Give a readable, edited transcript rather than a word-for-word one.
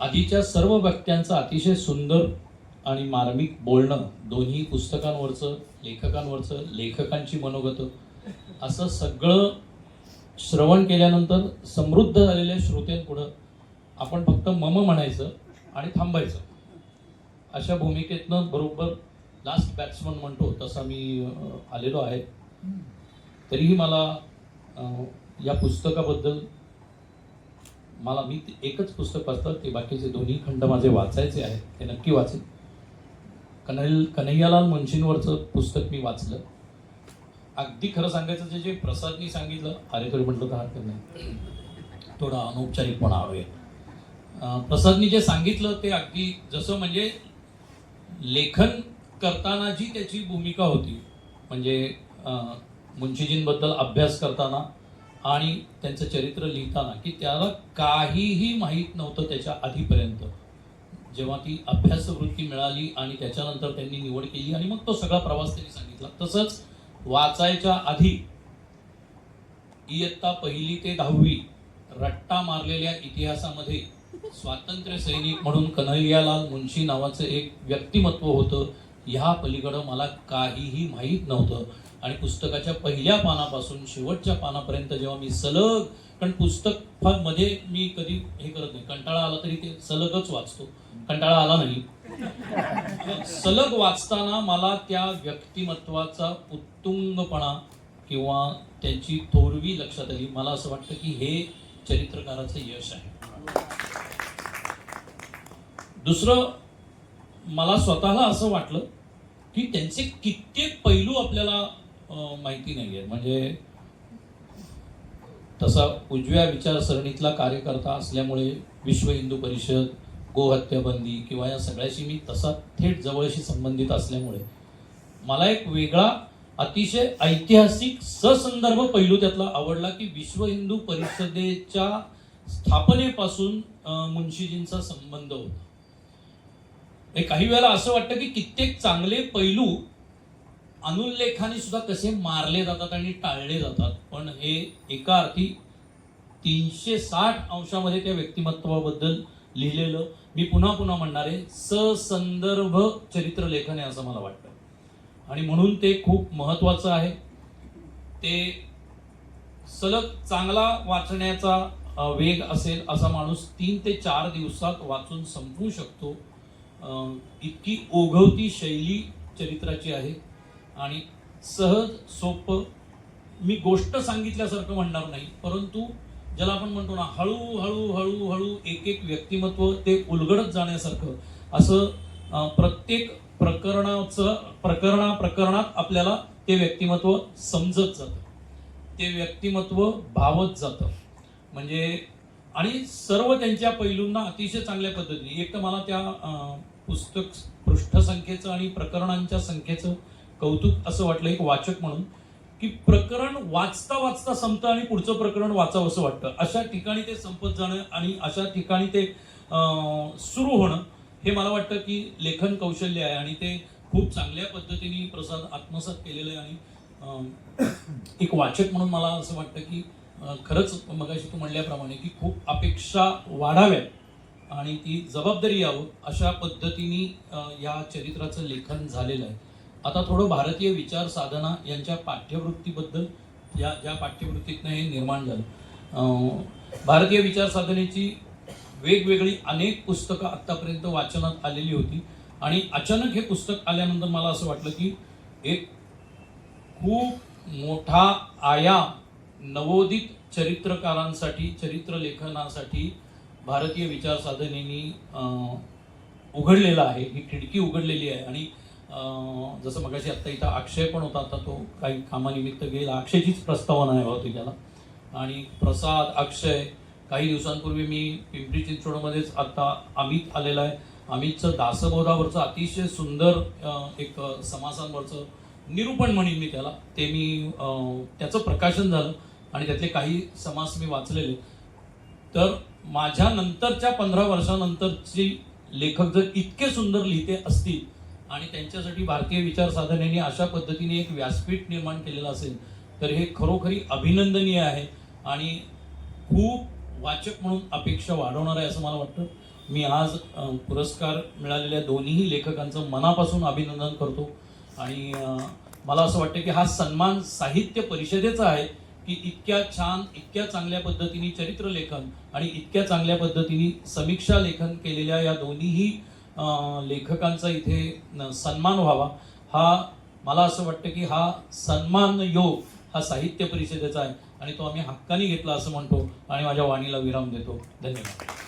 आधीच्या सर्व व्यक्त्यांचं अतिशय सुंदर आणि मार्मिक बोलणं, दोन्ही पुस्तकांवरचं, लेखकांवरचं, लेखकांची मनोगतं, असं सगळं श्रवण केल्यानंतर समृद्ध झालेल्या श्रोत्यांपुढं आपण फक्त मम म्हणायचं आणि थांबायचं. अशा भूमिकेतनं बरोबर लास्ट बॅट्समन म्हणतो तसा मी आलेलो आहे. तरीही मला या पुस्तकाबद्दल मी एकच पुस्तक वाचतं, ते बाकीचे दोन्ही खंड माझे वाचायचे आहेत, ते नक्की वाचेन. कन्हैयालाल मुंशींवरचं पुस्तक मी वाचलं. अगदी खरं सांगायचं जे प्रसादनी सांगितलं, अरे तरी म्हटलं तर हरकत नाही, थोडा अनौपचारिकपणा हवे. प्रसादनी जे सांगितलं ते अगदी जसं म्हणजे लेखन करताना जी त्याची भूमिका होती, म्हणजे मुंशीजींबद्दल अभ्यास करताना आणि त्यांचं चरित्र लिहिताना, की त्याला काहीही माहीत नव्हतं त्याच्या आधीपर्यंत. जेव्हा ती अभ्यासवृत्ती मिळाली आणि त्याच्यानंतर त्यांनी निवड केली आणि मग तो सगळा प्रवास त्यांनी सांगितला. तसंच वाचायच्या आधी इयत्ता 1ली ते 10वी रट्टा मारलेल्या इतिहासामध्ये स्वातंत्र्य सैनिक म्हणून कन्हैयालाल मुंशी नावाचं एक व्यक्तिमत्व होतं. ह्या पलीकडं मला काहीही माहीत नव्हतं. आणि पुस्तकाच्या पहिल्या पानापासून शेवटच्या पानापर्यंत जेव्हा मी सलग, कारण पुस्तक फार मध्ये मी कधी हे करत नाही, कंटाळा आला तरी ते सलगच वाचतो, कंटाळा आला नाही. सलग वाचताना मला त्या व्यक्तिमत्वाचा उत्तुंगपणा किंवा त्यांची थोरवी लक्षात आली. मला असं वाटतं की हे चरित्रकाराचं यश आहे. दुसरं, मला स्वतःला असं वाटलं की त्यांचे कित्येक पैलू आपल्याला माहिती नाही आहे. म्हणजे तसा उजव्या विचारसरणीतला कार्यकर्ता असल्यामुळे विश्व हिंदू परिषद, गोहत्याबंदी किंवा या सगळ्याशी मी तसा थेट जवळशी संबंधित असल्यामुळे मला एक वेगळा अतिशय ऐतिहासिक ससंदर्भ पैलू त्यातला आवडला की विश्व हिंदू परिषदेच्या स्थापनेपासून मुंशीजींचा संबंध होता. काही वेळेला असं वाटतं की कित्येक चांगले पैलू अनुल्लेखाने सुद्धा कसे मारले जातात आणि टाळले जातात, पण हे एका अर्थी 360 अंशामध्ये त्या व्यक्तिमत्वाबद्दल लिहिलेलं, मी पुन्हा पुन्हा म्हणणारे ससंदर्भ चरित्रलेखन आहे असं मला वाटतं. आणि म्हणून ते खूप महत्वाचं आहे. ते सलग चांगला वाचण्याचा वेग असेल असा माणूस 3 ते 4 दिवसात वाचून संपवू शकतो. इतकी ओघवती शैली चरित्राची आहे आणि सहज सोपं. मी गोष्ट सांगितल्यासारखं म्हणणार नाही, परंतु ज्याला आपण म्हणतो ना, हळूहळू हळूहळू एक एक व्यक्तिमत्व ते उलगडत जाण्यासारखं, असं प्रत्येक प्रकरणात आपल्याला ते व्यक्तिमत्व समजत जातं, ते व्यक्तिमत्व भावत जातं. म्हणजे आणि सर्व त्यांच्या पैलूंना अतिशय चांगल्या पद्धतीने, एक तर मला त्या पुस्तक पृष्ठसंख्येचं आणि प्रकरणांच्या संख्येचं कौतुक असं वाटलं एक वाचक म्हणून, की प्रकरण वाचता वाचता संपतं आणि पुढचं प्रकरण वाचावं असं वाटतं. अशा ठिकाणी ते संपत जाणं आणि अशा ठिकाणी ते सुरू होणं, हे मला वाटतं की लेखन कौशल्य आहे आणि ते खूप चांगल्या पद्धतीने प्रसाद आत्मसात केलेलं आहे. आणि एक वाचक म्हणून मला असं वाटतं की खरंच मगाशी तू म्हणल्याप्रमाणे की खूप अपेक्षा वाढाव्यात आणि ती जबाबदारी यावं अशा पद्धतीने या चरित्राचं लेखन झालेलं आहे. आता थोडं भारतीय विचार साधना यांच्या पाठ्यवृत्तीबद्दल, ज्या पाठ्यवृत्तीतनं हे निर्माण झालं. भारतीय विचार साधनेची वेगवेगळी अनेक पुस्तकं आत्तापर्यंत वाचनात आलेली होती आणि अचानक हे पुस्तक आल्यानंतर मला असं वाटलं की एक खूप मोठा आयाम नवोदित चरित्रकारांसाठी, चरित्रलेखनासाठी भारतीय विचार साधनेनी उघडलेला आहे. ही खिडकी उघडलेली आहे. आणि जसं मगाशी आत्ता इथं अक्षय पण होता, आता तो काही कामानिमित्त गेला, अक्षयचीच प्रस्तावना आहे होती त्याला. आणि प्रसाद, अक्षय, काही दिवसांपूर्वी मी पिंपरी चिंचवडमध्येच आता अमित आलेला आहे. अमितचं दासबोधावरचं अतिशय सुंदर एक समासांवरचं निरूपण म्हणेन मी त्याला, ते मी त्याचं प्रकाशन झालं आणि त्यातले काही समास मी वाचलेले. तर माझ्या नंतरच्या 15 वर्षानंतरची लेखक जर इतके सुंदर लिहिते असतील आणि त्यांच्यासाठी भारतीय विचार साधनेने अशा पद्धतीने एक व्यासपीठ निर्माण केलेलं असेल, तर हे खरोखरी अभिनंदनीय आहे आणि खूप वाचक म्हणून अपेक्षा वाढवणार आहे असं मला वाटतं. मी आज पुरस्कार मिळालेल्या दोन्ही लेखकांचं मनापासून अभिनंदन करतो आणि मला असं वाटतं की हा सन्मान साहित्य परिषदेचा आहे की इतक्या छान, इतक्या चांगल्या पद्धतीने चरित्र लेखन आणि इतक्या चांगल्या पद्धतीने समीक्षा लेखन केलेल्या या दोन्हीही लेखकांचा इथे सन्मान व्हावा. हा मला असं वाटतं की हा सन्मान योग हा साहित्य परिषदेचा आहे आणि तो आम्ही हक्काने घेतला असं म्हणतो आणि माझ्या वाणीला विराम देतो. धन्यवाद.